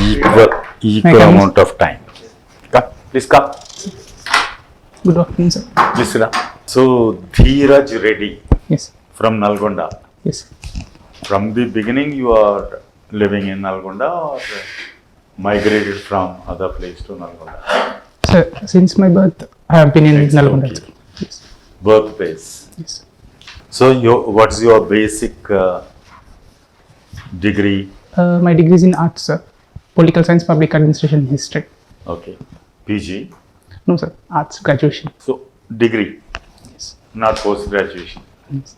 equal amount of time. Come, please come. Good afternoon, sir. Please sit down. So, Dheeraj Reddy Yes. from Nalgonda. Yes. From the beginning, you are living in Nalgonda or migrated from other place to Nalgonda? Sir, since my birth, I have been in It's Nalgonda. okay. Yes. Birthplace. Yes. So, what's your basic degree? My degree is in arts, sir. Political science, public administration, history. Okay. PG. No, sir. Arts graduation. So, degree, Yes. not post graduation. Yes.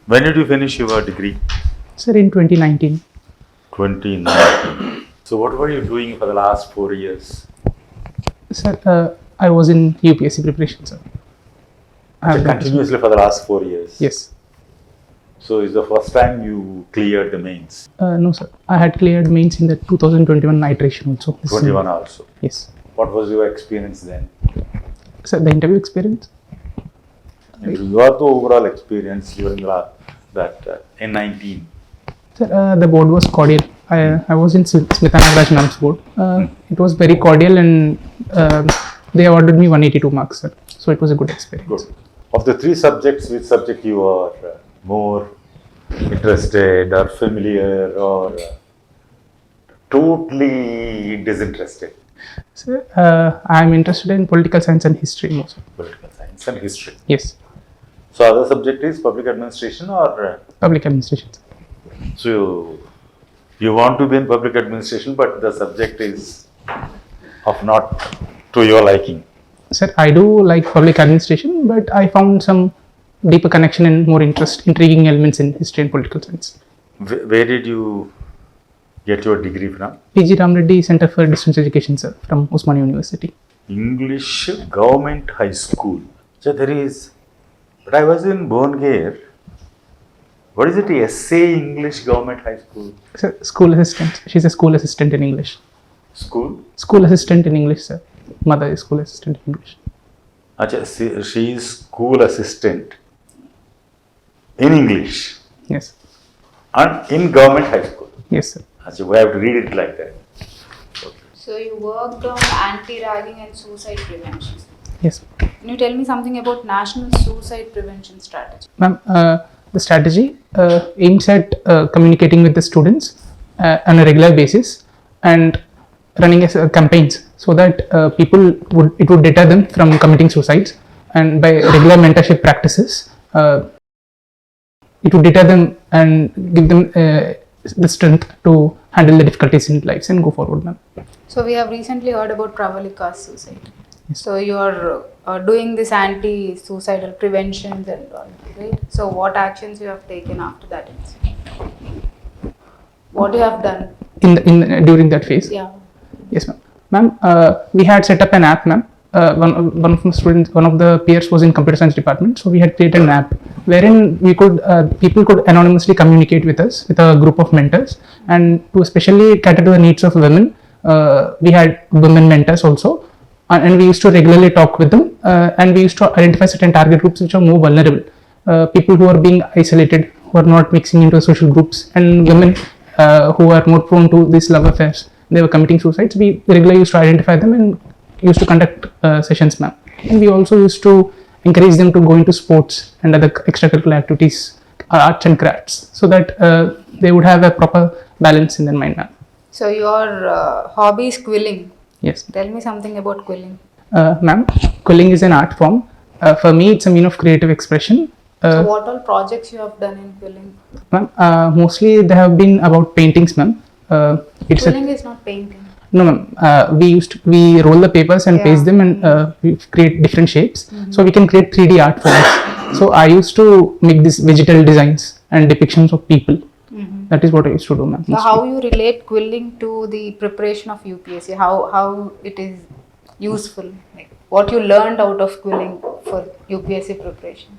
When did you finish your degree? Sir, in 2019. 2019. So, what were you doing for the last 4 years? Sir, I was in UPSC preparation, sir. I have done- Continuously for the last 4 years. Yes. So, is the first time you cleared the mains? No, sir. I had cleared mains in the 2021 iteration also. This 21 also. Yes. What was your experience then? Sir, the interview experience? Your overall experience during that N19. Sir, the board was cordial. I was in Smita Nagaraj Nam's board. It was very cordial and they awarded me 182 marks, sir. So it was a good experience. Good. Of the 3 subjects, which subject you are more interested or familiar or totally disinterested? Sir, I am interested in political science and history most. Political science and history. Yes, So, other subject is public administration or public administration. Sir. so you want to be in public administration, but the subject is of not to your liking. Sir, I do like public administration, but I found some deeper connection and more intriguing elements in history and political science. Where did you get your degree from? PG Ram Reddy Center for Distance Education, sir, from Osmania University. English Government High School. So there is, but I was in Bongare. What is it? SA English Government High School. Sir, school assistant. She's a school assistant in English. School? School assistant in English, sir. Mother is school assistant in English. Acha, she is school assistant in English Yes. and in government high school. Yes, sir. Acha, we have to read it like that. So you worked on anti-ragging and suicide prevention. Yes. Can you tell me something about National Suicide Prevention Strategy? Ma'am, the strategy aims at communicating with the students on a regular basis and running as campaigns so that it would deter them from committing suicides, and by regular mentorship practices it would deter them and give them the strength to handle the difficulties in lives and go forward, ma'am. So we have recently heard about Pravalika's suicide. Yes. So you are doing this anti-suicidal preventions and all, right? So what actions you have taken after that incident? What you have done? During that phase? Yeah. Yes, ma'am. Ma'am, we had set up an app, ma'am. One of the students, one of the peers was in computer science department, so we had created an app wherein people could anonymously communicate with us with a group of mentors, and to especially cater to the needs of women, we had women mentors also, and we used to regularly talk with them, and we used to identify certain target groups which are more vulnerable, people who are being isolated, who are not mixing into social groups, and women who are more prone to these love affairs. They were committing suicides. We regularly used to identify them and used to conduct sessions, ma'am. And we also used to encourage them to go into sports and other extracurricular activities, arts and crafts, so that they would have a proper balance in their mind, ma'am. So your hobby is quilling. Yes. Tell me something about quilling. Ma'am, quilling is an art form. For me, it's a mean of creative expression. So what all projects you have done in quilling? Ma'am, mostly they have been about paintings, ma'am. Quilling is not painting. No, ma'am. We roll the papers and paste them, and we create different shapes. So we can create 3D art forms. So I used to make these vegetal designs and depictions of people. That is what I used to do, ma'am. So how you relate quilling to the preparation of UPSC? How it is useful? Like what you learned out of quilling for UPSC preparation?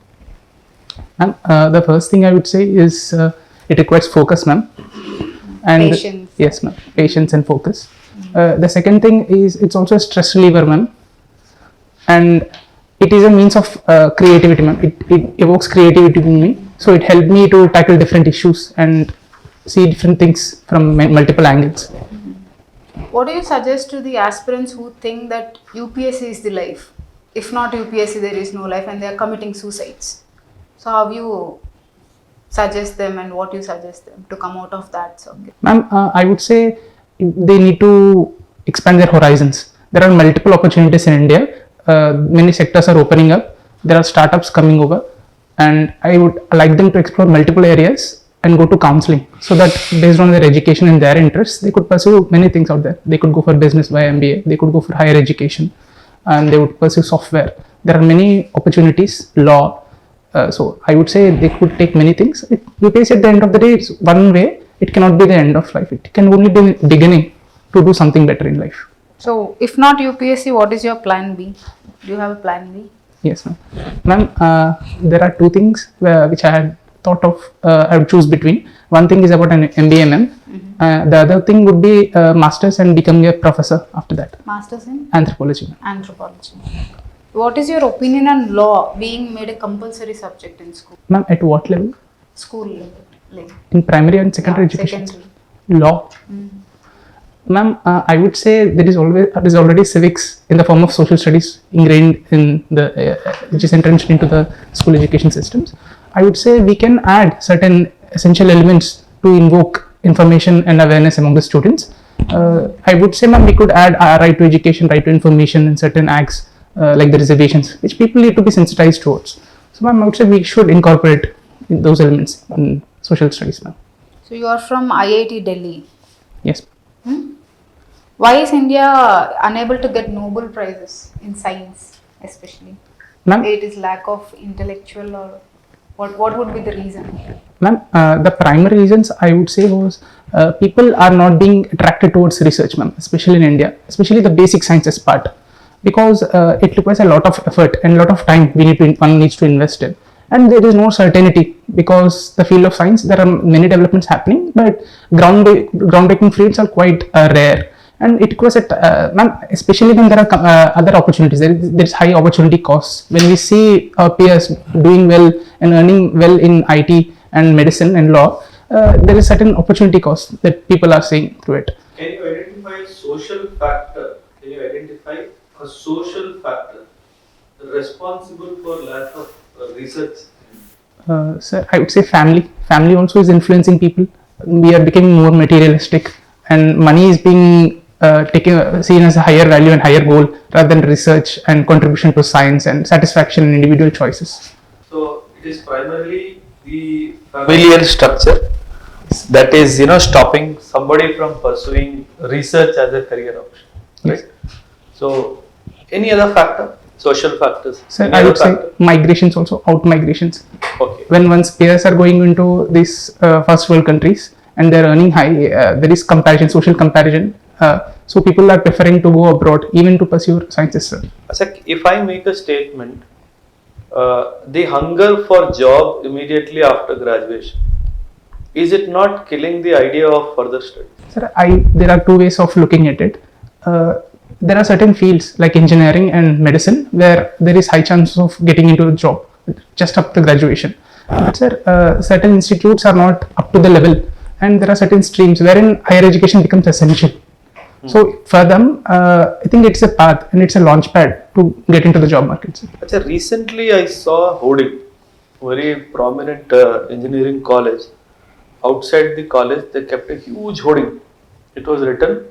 Ma'am, the first thing I would say is it requires focus, ma'am. And Patience. Yes, ma'am. Patience and focus. The second thing is it's also a stress reliever, ma'am. And it is a means of creativity, ma'am. It evokes creativity in me. So it helped me to tackle different issues and see different things from multiple angles. What do you suggest to the aspirants who think that UPSC is the life? If not UPSC, there is no life, and they are committing suicides. So how you suggest them, and what you suggest them to come out of that circuit? Ma'am, I would say they need to expand their horizons. There are multiple opportunities in India. Many sectors are opening up. There are startups coming over, and I would like them to explore multiple areas and go to counseling, so that based on their education and their interests, they could pursue many things out there. They could go for business by MBA. They could go for higher education, and they would pursue software. There are many opportunities, law. So I would say they could take many things. UPSC at the end of the day, it's one way. It cannot be the end of life. It can only be the beginning to do something better in life. So if not UPSC, what is your plan B? Do you have a plan B? Yes, ma'am. Ma'am, there are two things which I had thought of. I would choose between. One thing is about an MBA. The other thing would be masters and becoming a professor after that. Masters in Anthropology. Anthropology. What is your opinion on law being made a compulsory subject in school? Ma'am, at what level? School level. Like, In primary and secondary education. secondary. Law. Ma'am, I would say there is already civics in the form of social studies ingrained in the which is entrenched into the school education systems. I would say we can add certain essential elements to invoke information and awareness among the students. I would say, ma'am, we could add right to education, right to information, and certain acts like the reservations, which people need to be sensitized towards. So, ma'am, I would say we should incorporate those elements in social studies, ma'am. So you are from IIT Delhi. Yes. Why is India unable to get Nobel Prizes in science, especially? Ma'am, It is lack of intellectual, or what would be the reason? Ma'am, the primary reasons I would say was people are not being attracted towards research, ma'am, especially in India, especially the basic sciences part, because it requires a lot of effort and a lot of time one needs to invest in. And there is no certainty, because the field of science, there are many developments happening, but groundbreaking fields are quite rare. And it requires, ma'am, especially when there are other opportunities, there is high opportunity costs. When we see our peers doing well and earning well in IT and medicine and law, there is certain opportunity costs that people are seeing through it. Can you identify a social factor? Can you identify a social factor responsible for lack of research? Sir, I would say family. Family also is influencing people. We are becoming more materialistic, and money is being seen as a higher value and higher goal rather than research and contribution to science and satisfaction in individual choices. So it is primarily the familial structure that is, stopping somebody from pursuing research as a career option, right? So any other factor, social factors? Sir, Any I other would say factor? migrations also, out migrations. Okay. When one's peers are going into these first world countries and they're earning high, there is comparison, social comparison. So people are preferring to go abroad even to pursue sciences, sir. Ashok, if I make a statement, the hunger for job immediately after graduation, is it not killing the idea of further study? Sir, there are two ways of looking at it. There are certain fields like engineering and medicine where there is high chance of getting into a job just after graduation. But sir, certain institutes are not up to the level, and there are certain streams wherein higher education becomes essential. So for them, I think it's a path and it's a launch pad to get into the job market. Sir. Achha, recently I saw a hoarding, very prominent engineering college. Outside the college, they kept a huge hoarding. It was written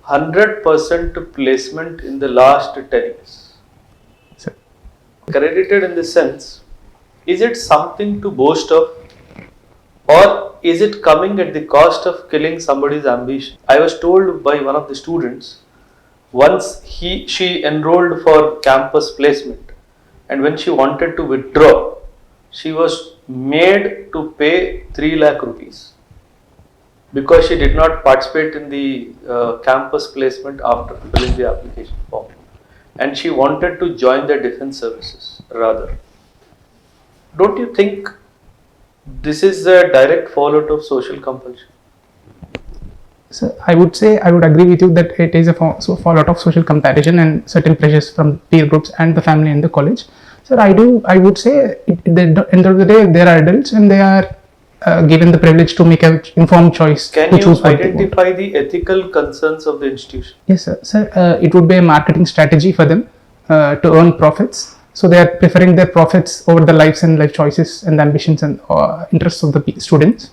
100% placement in the last 10 years. Sir. Credited in the sense, is it something to boast of, or is it coming at the cost of killing somebody's ambition? I was told by one of the students, once she enrolled for campus placement, and when she wanted to withdraw, she was made to pay 3 lakh rupees because she did not participate in the campus placement after filling the application form, and she wanted to join the defense services rather. Don't you think this is a direct fallout of social compulsion? So I would say, I would agree with you that it is a fallout of social comparison and certain pressures from peer groups and the family and the college. Sir, I would say at the end of the day, they are adults and they are given the privilege to make an informed choice Can to you choose what they want. identify the ethical concerns of the institution? Yes, sir. Sir, it would be a marketing strategy for them to earn profits. So they are preferring their profits over the lives and life choices and ambitions and interests of the students.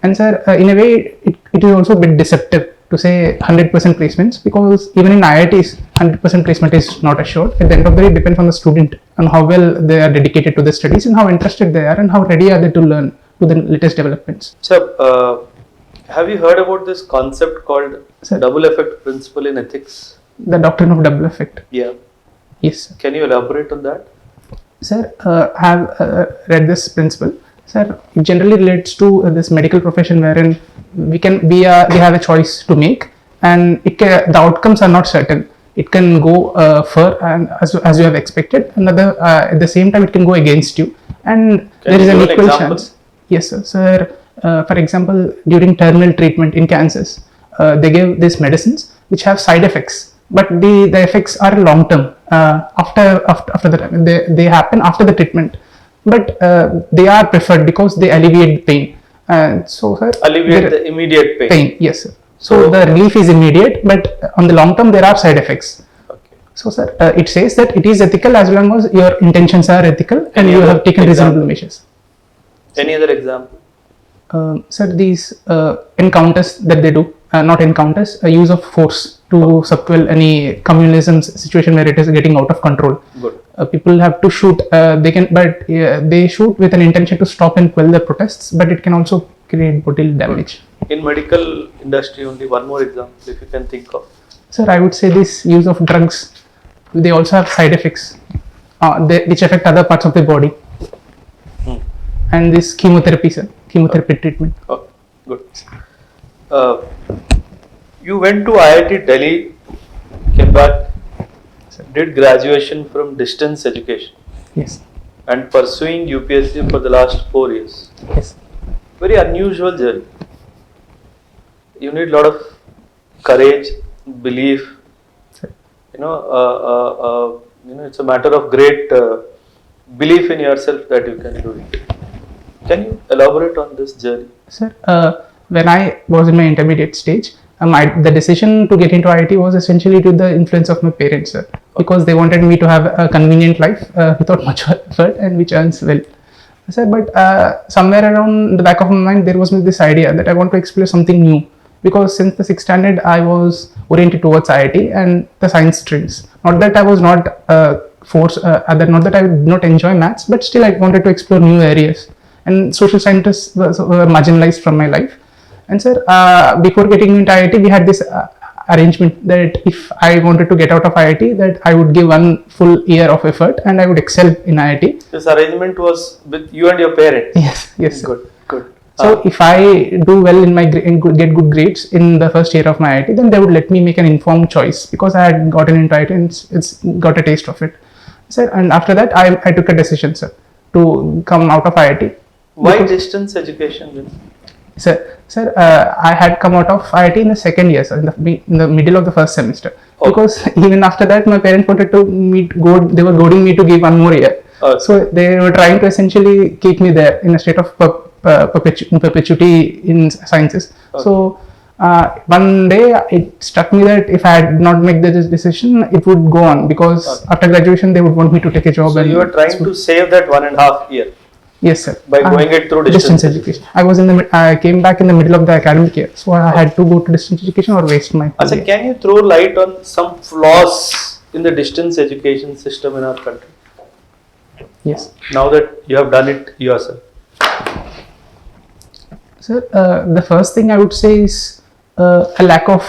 And sir, in a way, it is also a bit deceptive to say 100% placements, because even in IITs, 100% placement is not assured. At the end of the day, it depends on the student and how well they are dedicated to the studies and how interested they are and how ready are they to learn to the latest developments. Sir, have you heard about this concept called Sir. double effect principle in ethics? The doctrine of double effect. Yeah. Yes, sir. Can you elaborate on that? Sir, I have read this principle. Sir, it generally relates to this medical profession wherein we have a choice to make, and the outcomes are not certain. It can go for and as you have expected. Another at the same time it can go against you, and Can there is you an give an equal example? chance. Yes, sir. Sir, for example, during terminal treatment in cancers, they give these medicines which have side effects, but the effects are long term. After the time they happen after the treatment, but they are preferred because they alleviate pain. So, sir, Alleviate the immediate pain. yes, sir. So the relief is immediate, but on the long term there are side effects. Okay. So, sir, it says that it is ethical as long as your intentions are ethical and Any you other have taken example? reasonable measures. Any other example? Sir, these encounters that they do, not encounters, a use of force to subquell any communalism situation where it is getting out of control. Good. People have to shoot. They shoot with an intention to stop and quell the protests, but it can also create bodily damage. In medical industry, only one more example if you can think of. Sir, I would say this use of drugs, they also have side effects which affect other parts of the body. And this chemotherapy, sir, chemotherapy treatment. Oh, good. You went to IIT Delhi, came back, did graduation from distance education Yes, and pursuing UPSC for the last 4 years. yes. Very unusual journey. You need a lot of courage, belief. It's a matter of great belief in yourself that you can do it. Can you elaborate on this journey? Sir, when I was in my intermediate stage, the decision to get into IIT was essentially due to the influence of my parents, sir, because they wanted me to have a convenient life without much effort and which earns well. Sir, but somewhere around the back of my mind, there was this idea that I want to explore something new, because since the 6th standard, I was oriented towards IIT and the science streams. Not that I was not not that I did not enjoy maths, but still I wanted to explore new areas. And social scientists were marginalized from my life. And sir, before getting into IIT, we had this arrangement that if I wanted to get out of IIT, that I would give 1 full year of effort and I would excel in IIT. This arrangement was with you and your parents. Yes, sir. Good. So if I do well in my get good grades in the first year of my IIT, then they would let me make an informed choice, because I had gotten into IIT and it's got a taste of it. Sir, and after that, I took a decision, sir, to come out of IIT. Why distance education then? Sir, I had come out of IIT in the second year, sir, in the middle of the first semester. Oh. Because even after that, my parents wanted to they were goading me to give 1 more year. Okay. So they were trying to essentially keep me there in a state of perpetuity in sciences. Okay. So one day it struck me that if I had not made this decision, it would go on, because after graduation they would want me to take a job. So and you are trying to save that 1.5 year yes, sir. by going it through distance education. I came back in the middle of the academic year, so I had to go to distance education or waste my whole Asa, year. can you throw light on some flaws in the distance education system in our country? Yes. Now that you have done it yourself. Sir, the first thing I would say is a lack of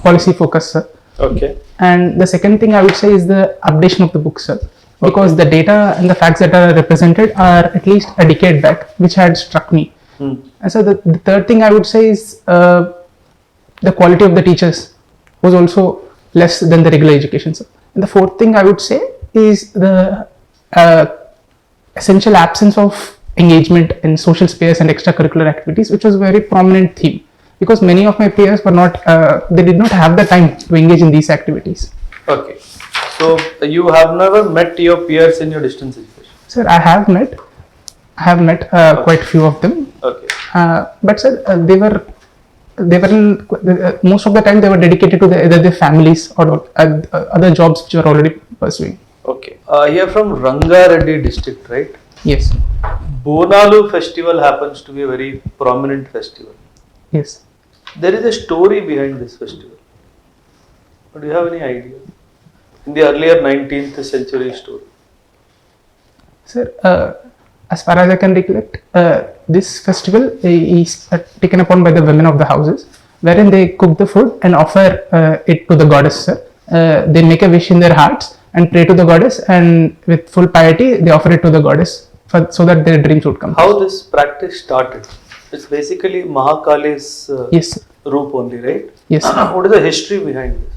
policy focus, sir. Okay. And the second thing I would say is the updation of the book, sir. Because the data and the facts that are represented are at least a decade back, which had struck me. And so the third thing I would say is the quality of the teachers was also less than the regular education, sir. And the fourth thing I would say is the essential absence of engagement in social space and extracurricular activities, which was a very prominent theme, because many of my peers were not, they did not have the time to engage in these activities. Okay. So you have never met your peers in your distance education? Sir, I have met. I have met quite few of them. Okay. But sir, they were in, most of the time they were dedicated to either their families or other jobs which were already pursuing. Okay. You are from Rangareddy district, right? Yes. Bonalu festival happens to be a very prominent festival. Yes. There is a story behind this festival. Do you have any idea? In the earlier 19th century story. Sir, as far as I can recollect, this festival is taken upon by the women of the houses, wherein they cook the food and offer it to the goddess. Sir. They make a wish in their hearts and pray to the goddess, and with full piety, they offer it to the goddess so that their dreams would come. How this practice started? It's basically Mahakali's Yes, sir. roop only, right? Yes, sir. What is the history behind this?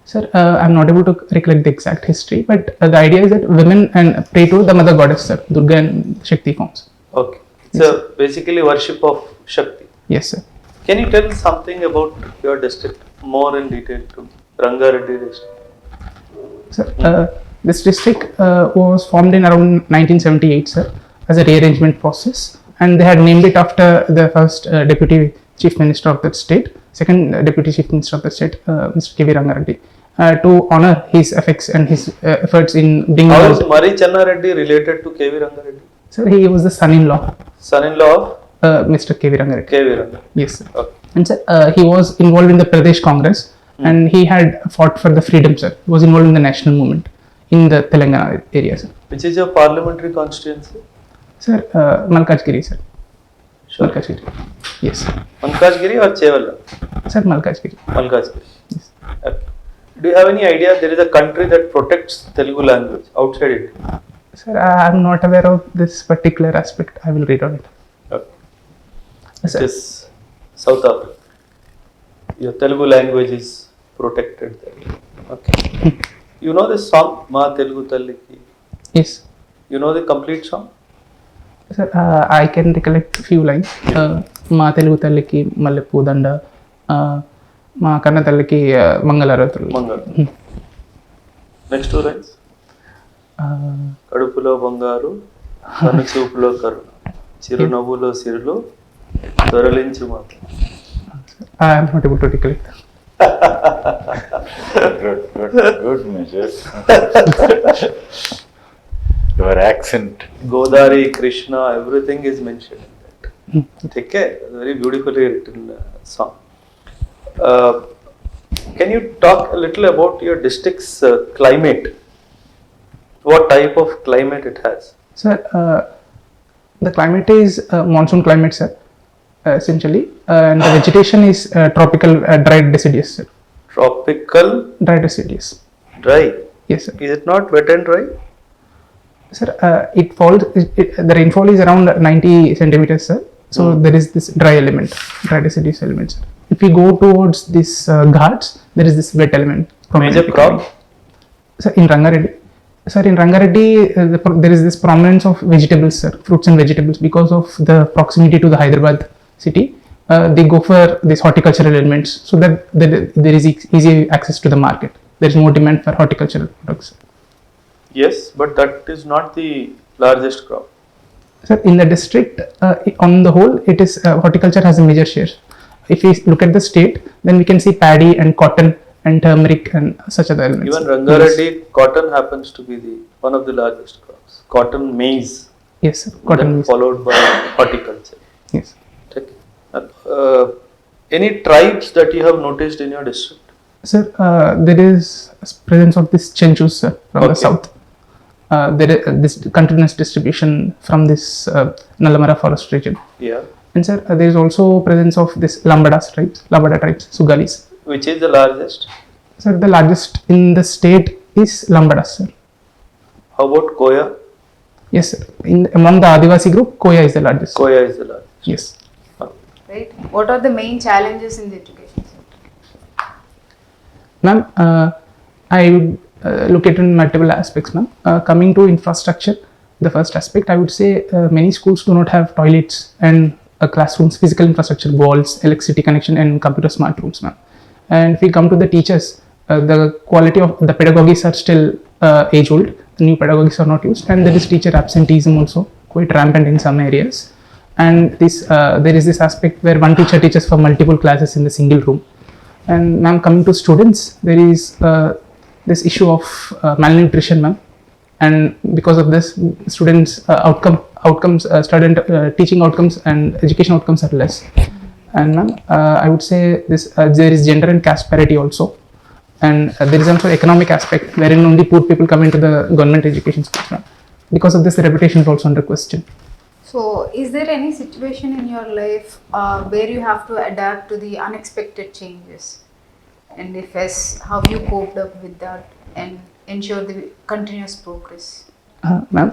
Sir, I'm not able to recollect the exact history, but the idea is that women and pray to the mother goddess, sir, Durga and Shakti forms. Okay. So basically worship of Shakti. Yes, sir. Can you tell something about your district more in detail to Rangareddy district? Sir, this district was formed in around 1978, sir, as a rearrangement process, and they had named it after the first deputy chief minister of that state, second deputy chief minister of the state, Mr. K.V. Rangareddy, to honor his effects and his efforts in bringing How is out. Mari Channa Reddy related to K.V. Rangareddy? Sir, he was the son-in-law, Son-in-law of Mr. K.V. Rangareddy. K.V. Rangareddy. Yes, sir. Okay. And sir, he was involved in the Pradesh Congress, and he had fought for the freedom, sir. He was involved in the national movement in the Telangana area, sir. Which is your parliamentary constituency? Sir, Malkajgiri, sir. Sure. Malkajgiri. Yes. Malkajgiri or Chevalla? Sir, Malkajgiri. Malkajgiri. Yes. Okay. Do you have any idea there is a country that protects Telugu language outside it? Sir, I am not aware of this particular aspect. I will read on it. Okay. Yes, It sir. is South Africa. Your Telugu language is protected there. Okay. You know this song, Ma Telugu Talliki? Yes. You know the complete song? Sir, I can recollect few lines. మా తెలుగు తల్లికి మల్లెపూ దండ, మా కన్న తల్లికి మంగళారతులు. Mangal. Next two lines. కడుపులో బంగారు, కను చూపులో కరుణ, చిరునవ్వులో సిరులు, దొరలించు మాత. I am not able to recollect. Good measure. Your accent. Godari, Krishna, everything is mentioned in that. Okay, very beautifully written song. Can you talk a little about your district's climate? What type of climate it has? Sir, the climate is monsoon climate, sir, essentially, and the vegetation is tropical dry deciduous, sir. Tropical, Dry deciduous. dry. Yes, sir. Is it not wet and dry? Sir, it falls. The rainfall is around 90 centimeters, sir. So there is this dry element, dry deciduous element, sir. If we go towards this ghats, there is this wet element. Major crop? Sir, in Rangareddy. Sir, in Rangareddy, there is this prominence of vegetables, sir, fruits and vegetables, because of the proximity to the Hyderabad city. They go for these horticultural elements, so that there is easy access to the market. There is more demand for horticultural products. Yes, but that is not the largest crop. Sir, in the district, on the whole, it is horticulture has a major share. If we look at the state, then we can see paddy and cotton and turmeric and such other elements. Even Rangareddy, cotton happens to be one of the largest crops. Cotton, maize, Yes, sir. Cotton then maize. followed by horticulture. Yes. Okay. Any tribes that you have noticed in your district? Sir, there is presence of this chenchus, sir, from the Okay. south. There is this continuous distribution from this Nalamara forest region. Yeah. And sir, there is also presence of this Lambada tribes, Sugalis. Which is the largest? Sir, the largest in the state is Lambada, sir. How about Koya? Yes, sir. Among the Adivasi group, Koya is the largest. Koya is the largest. Yes. Right? What are the main challenges in the education sector? Ma'am, I would look at it in multiple aspects, ma'am. Coming to infrastructure, the first aspect, I would say many schools do not have toilets and classrooms, physical infrastructure, walls, electricity connection, and computer smart rooms, ma'am. And if we come to the teachers, the quality of the pedagogies are still age old. The new pedagogies are not used, and there is teacher absenteeism also quite rampant in some areas. And there is this aspect where one teacher teaches for multiple classes in the single room. And ma'am, coming to students, there is this issue of malnutrition, ma'am. And because of this, students' teaching outcomes and education outcomes are less. And ma'am, I would say this there is gender and caste parity also. And there is also economic aspect wherein only poor people come into the government education schools, ma'am. Because of this, the reputation is also under question. So, is there any situation in your life where you have to adapt to the unexpected changes? And if yes, how you coped up with that and ensure the continuous progress? Ma'am,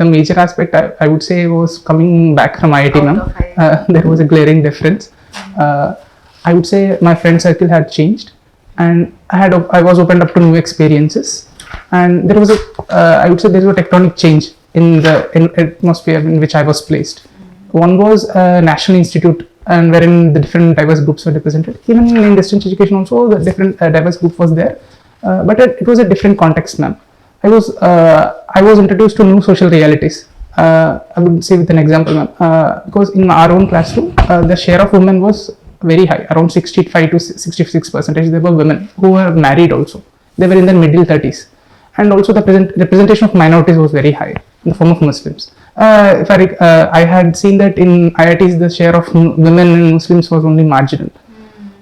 the major aspect I would say was coming back from IIT, Out ma'am. of IIT. There was a glaring difference. I would say my friend circle had changed, and I was opened up to new experiences, and there was I would say there was a tectonic change in the atmosphere in which I was placed. One was a national institute, and wherein the different diverse groups were represented. Even in distance education also, the different diverse group was there, but it was a different context, ma'am. I was introduced to new social realities. I would say with an example, ma'am, because in our own classroom, the share of women was very high, around 65 to 66%. There were women who were married also. They were in their middle 30s. And also the representation of minorities was very high in the form of Muslims. I had seen that in IITs, the share of women and Muslims was only marginal.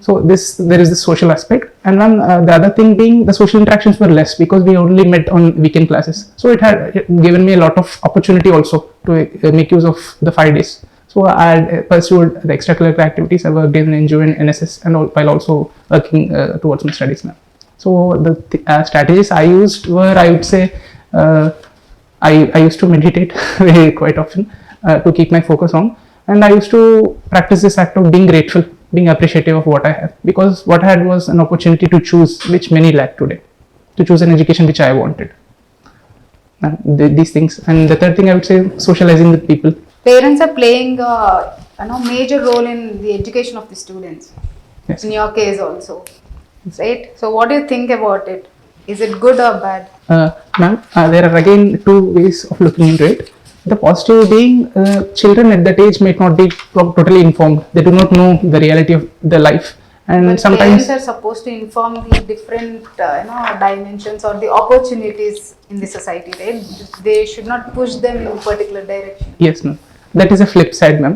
So there is this social aspect, and then the other thing being the social interactions were less because we only met on weekend classes. So it had given me a lot of opportunity also to make use of the 5 days. So I had pursued the extracurricular activities. I worked in NGO and NSS, and while also working towards my studies now. So the strategies I used were, I would say, I used to meditate quite often to keep my focus on, and I used to practice this act of being grateful, being appreciative of what I have, because what I had was an opportunity to choose, which many lack today, to choose an education which I wanted. These things, and the third thing I would say, socializing with people. Parents are playing a major role in the education of the students. Yes. In your case also, right? So what do you think about it? Is it good or bad? Ma'am, there are again two ways of looking into it. The positive being, children at that age might not be totally informed. They do not know the reality of the life, and but sometimes parents are supposed to inform the different dimensions or the opportunities in the society, right? They should not push them in a particular direction. yes, ma'am. That is a flip side, ma'am.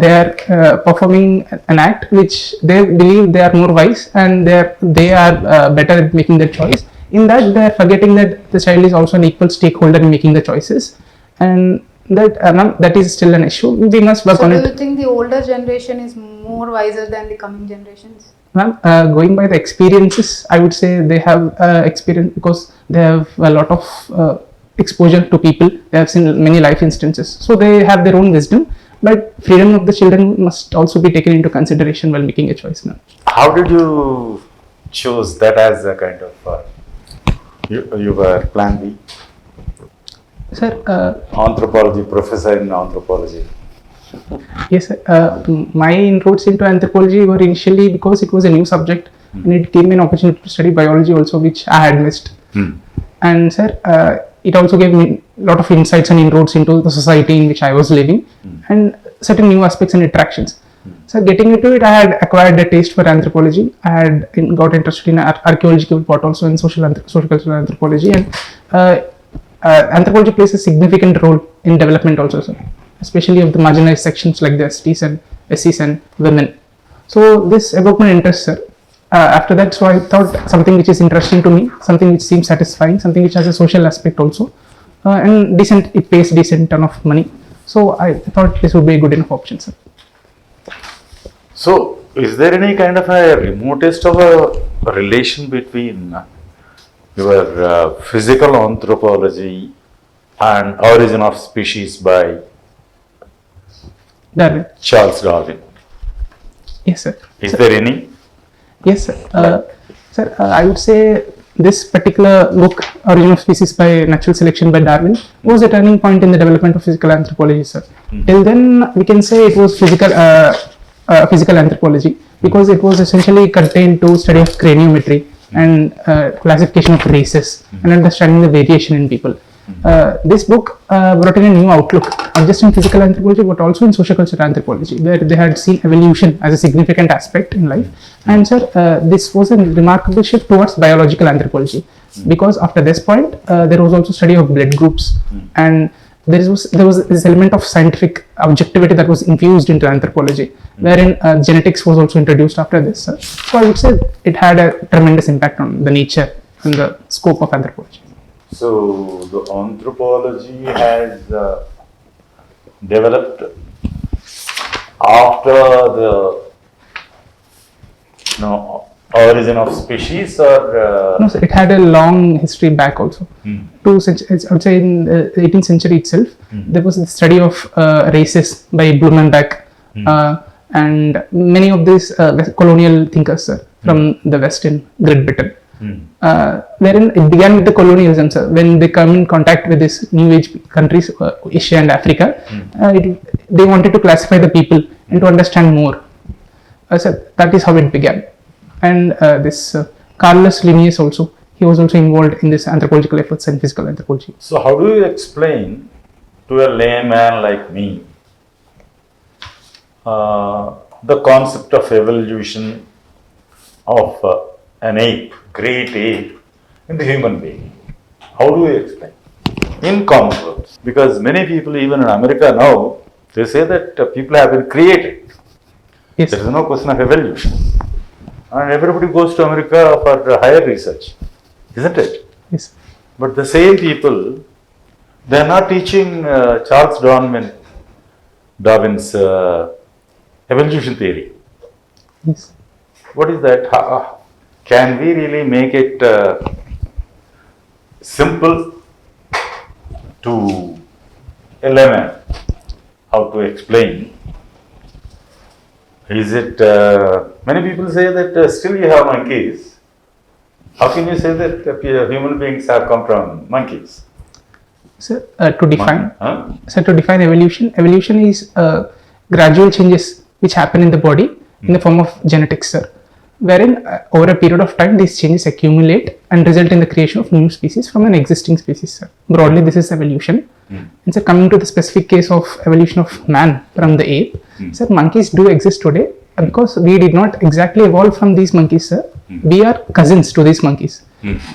They are performing an act which they believe they are more wise and they are better at making the choice. In that, they are forgetting that the child is also an equal stakeholder in making the choices, and that is still an issue. We must work on it. So, do you think the older generation is more wiser than the coming generations? Ma'am, going by the experiences, I would say they have experience because they have a lot of exposure to people. They have seen many life instances, so they have their own wisdom. But freedom of the children must also be taken into consideration while making a choice now. How did you choose that as a kind of your plan B? Sir, Anthropology, professor in anthropology. yes, sir. My inroads into anthropology were initially because it was a new subject and it gave me an opportunity to study biology also, which I had missed. And sir, it also gave me a lot of insights and inroads into the society in which I was living and certain new aspects and interactions. So getting into it, I had acquired a taste for anthropology. I had got interested in archaeological part also in social cultural anthropology, and anthropology plays a significant role in development also, sir, especially of the marginalized sections like the STs and SCs and women. So this evoked my interest, sir. After that, so I thought something which is interesting to me, something which seems satisfying, something which has a social aspect also, and decent. It pays decent ton of money. So I thought this would be a good enough option, sir. So, is there any kind of a remotest of a relation between your physical anthropology and Origin of Species by Darwin. Charles Darwin? Yes, sir. Is there any? Yes, sir. Sir, I would say this particular book, Origin of Species by Natural Selection by Darwin, was a turning point in the development of physical anthropology, sir. Till then, we can say it was physical anthropology because it was essentially contained to study of craniometry and classification of races and understanding the variation in people. This book brought in a new outlook, not just in physical anthropology but also in sociocultural anthropology, where they had seen evolution as a significant aspect in life. And sir, this was a remarkable shift towards biological anthropology, because after this point there was also study of blood groups, and there was this element of scientific objectivity that was infused into anthropology, wherein genetics was also introduced after this. Sir. So I would say it had a tremendous impact on the nature and the scope of anthropology. So the anthropology has developed after the origin of species, or No, sir, it had a long history back also. 2 centuries, I would say in the 18th century itself, there was the study of races by Blumenbach, and many of these colonial thinkers, sir, from the West in Great Britain. Wherein it began with the colonialism, sir. When they come in contact with these new age countries, Asia and Africa, they wanted to classify the people and to understand more. So that is how it began. And this Carlos Linnaeus also, he was also involved in this anthropological efforts and physical anthropology. So how do you explain to a layman like me the concept of evolution of an ape, great ape, into human being? How do you explain? In common words. Because many people, even in America now, they say that people have been created. Yes. There is no question of evolution. And everybody goes to America for higher research, isn't it? Yes. But the same people, they are not teaching Charles Darwin's evolution theory. Yes. What is that? Can we really make it simple to a layman? How to explain? Is it, many people say that still you have monkeys. How can you say that human beings have come from monkeys? So to define, Huh? so to define evolution, evolution is gradual changes which happen in the body in the form of genetics, sir. Wherein over a period of time these changes accumulate and result in the creation of new species from an existing species, sir. Broadly, this is evolution. And so coming to the specific case of evolution of man from the ape, sir, monkeys do exist today because we did not exactly evolve from these monkeys, sir. We are cousins to these monkeys.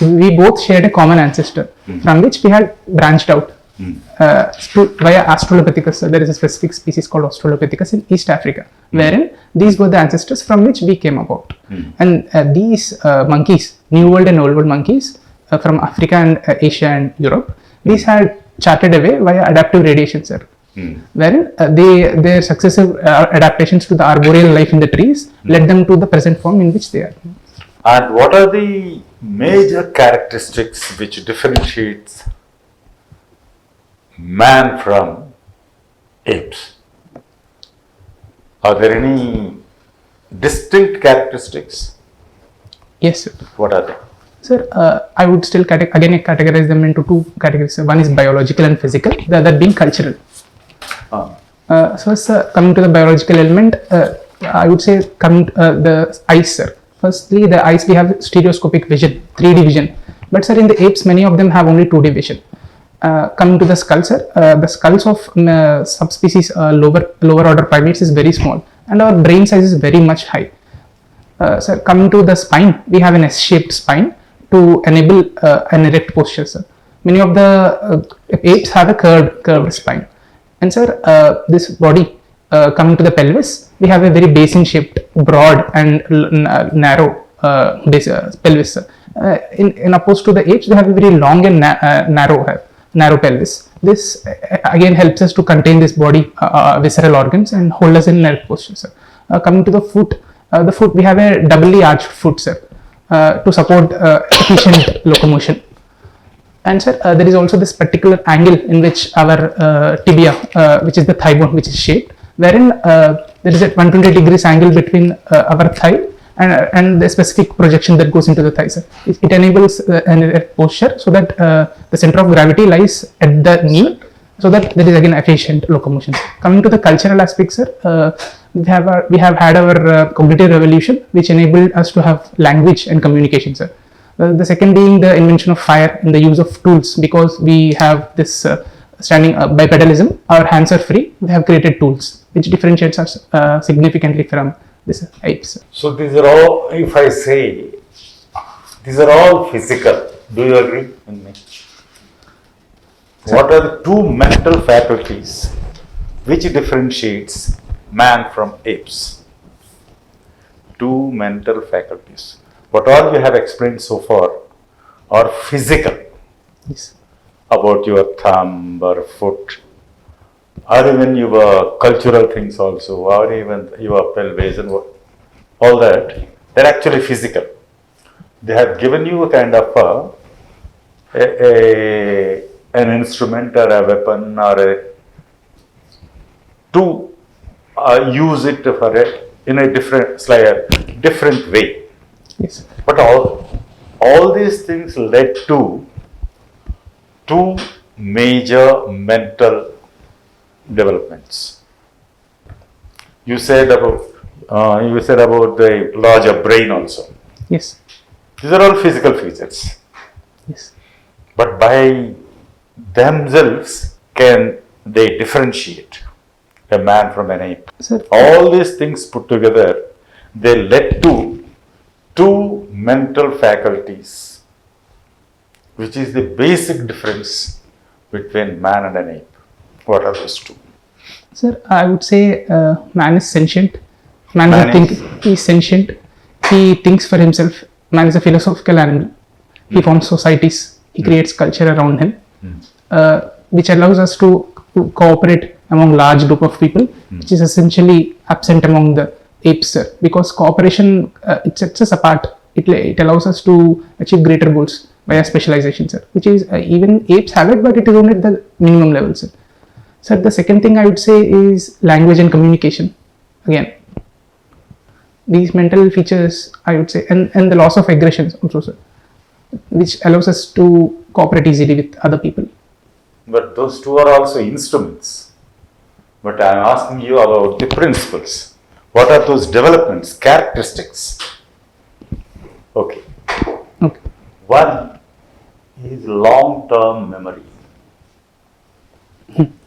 We both shared a common ancestor from which we had branched out via Australopithecus. Sir. There is a specific species called Australopithecus in East Africa, wherein these were the ancestors from which we came about. And these monkeys, New World and Old World monkeys from Africa and Asia and Europe, these had charted away via adaptive radiation, sir. Wherein their successive adaptations to the arboreal life in the trees led them to the present form in which they are. And what are the major characteristics which differentiates man from apes? Are there any distinct characteristics? Yes, sir. What are they? Sir, I would still again categorize them into 2 categories. One is biological and physical, the other being cultural. So, sir, coming to the biological element, I would say coming the eyes, sir. Firstly, the eyes, we have stereoscopic vision, 3D vision. But sir, in the apes, many of them have only 2D vision. Coming to the skull, sir, the skulls of subspecies lower order primates is very small, and our brain size is very much high. Sir, coming to the spine, we have an S-shaped spine to enable an erect posture, sir. Many of the apes have a curved spine. And sir, this body, coming to the pelvis, we have a very basin-shaped, broad and narrow pelvis, sir. In opposed to the apes, they have a very long and narrow pelvis. This again helps us to contain this body visceral organs and hold us in erect posture, sir. Coming to the foot, we have a doubly arched foot, sir, to support efficient locomotion. And sir, there is also this particular angle in which our tibia, which is the thigh bone, which is shaped, wherein there is a 120 degrees angle between our thigh and the specific projection that goes into the thigh, sir. It enables an erect posture so that the center of gravity lies at the knee, so that there is again efficient locomotion. Coming to the cultural aspects, sir, we have had our cognitive revolution, which enabled us to have language and communication, sir. The second being the invention of fire and the use of tools, because we have this standing bipedalism, our hands are free, we have created tools, which differentiates us significantly from this apes. So these are all, if I say, these are all physical. Do you agree with me? What are the two mental faculties which differentiates man from apes? Two mental faculties. What all you have explained so far are physical, Yes. about your thumb or foot, or even your cultural things also, or even your pelvis and all that. They're actually physical. They have given you a kind of an instrument or a weapon or to use it for in a different way. Yes. But all these things led to two major mental developments. You said about the larger brain also. Yes. These are all physical features. Yes. But by themselves can they differentiate a man from an ape. Sir, All these things put together, they led to two mental faculties, which is the basic difference between man and an ape. What are those two? Sir, I would say man is sentient. Man is sentient. He thinks for himself. Man is a philosophical animal. He forms societies. He creates culture around him, which allows us to cooperate among large group of people, which is essentially absent among the apes, sir. Because cooperation, it sets us apart. It allows us to achieve greater goals via specialization, sir. Which is even apes have it, but it is only at the minimum level, sir. Sir, the second thing I would say is language and communication. Again, these mental features, I would say, and the loss of aggressions also, sir, which allows us to cooperate easily with other people. But those two are also instruments. But I am asking you about the principles. What are those developments, characteristics? Okay. Okay. One is long-term memory.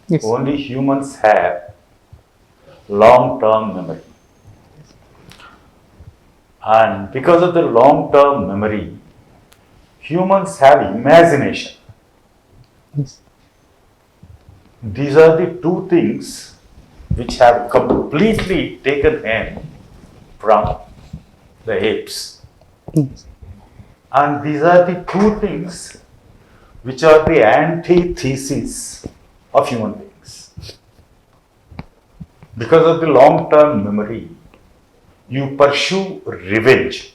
Yes. Only humans have long-term memory. And because of the long-term memory, humans have imagination. Yes. These are the two things which have completely taken hand from the apes. Yes. And these are the two things which are the antithesis of human beings. Because of the long-term memory, you pursue revenge.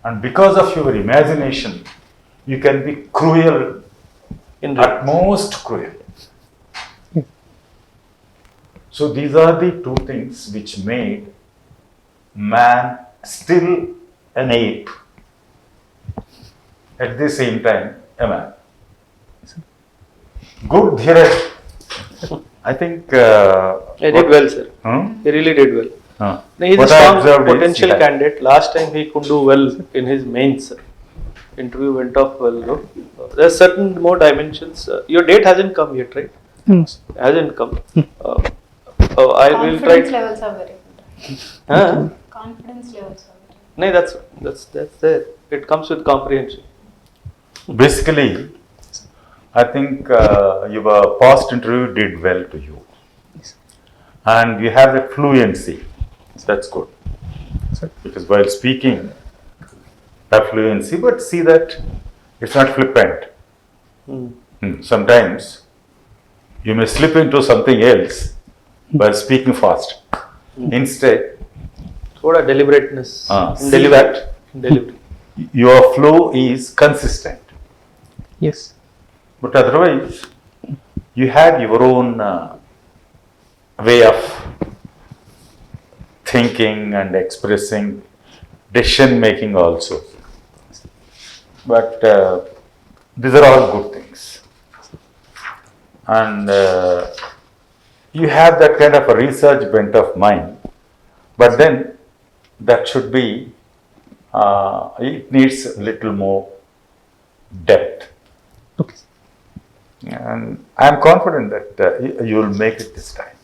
And because of your imagination, you can be cruel, at most cruel. So these are the two things which made man still an ape, at the same time a man. Good, Dheeraj. I think He did well, sir. He really did well. No, he's a What I strong observed is potential he had- candidate. Last time he could do well in his mains. Sir. Interview went off well, though. There are certain more dimensions. Your date hasn't come yet, right? No, sir. Hasn't come. I will try. Confidence levels are very good. Huh? Confidence levels are very good. No, that's there. It comes with comprehension. basically, I think your past interview did well to you. Yes. And you have the fluency. That's good. Sir. Because while speaking, have fluency, but see that it's not flippant. Sometimes you may slip into something else by speaking fast. Instead, Thoda deliberateness in see delivery. that In delivery. your flow is consistent. Yes. But otherwise, you have your own way of thinking and expressing, decision making also. But these are all good things. And you have that kind of a research bent of mind, but then that should be It needs a little more depth. Okay. And I am confident that you will make it this time.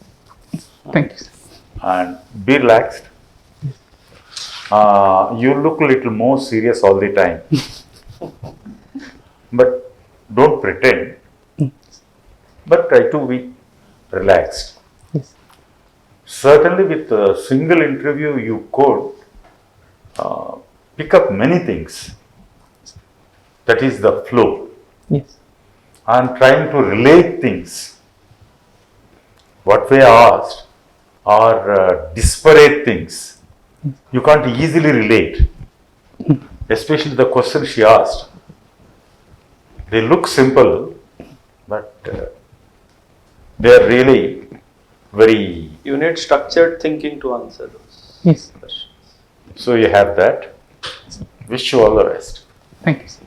Thank you, sir. And be relaxed. You look a little more serious all the time. But don't pretend. But try to be relaxed. Yes. Certainly, with a single interview, you could pick up many things. That is the flow. Yes. And trying to relate things. What we asked are disparate things. You can't easily relate. Especially the question she asked. They look simple, but they are really very. You need structured thinking to answer those Yes. questions. So you have that. Wish you all the best. Thank you, sir.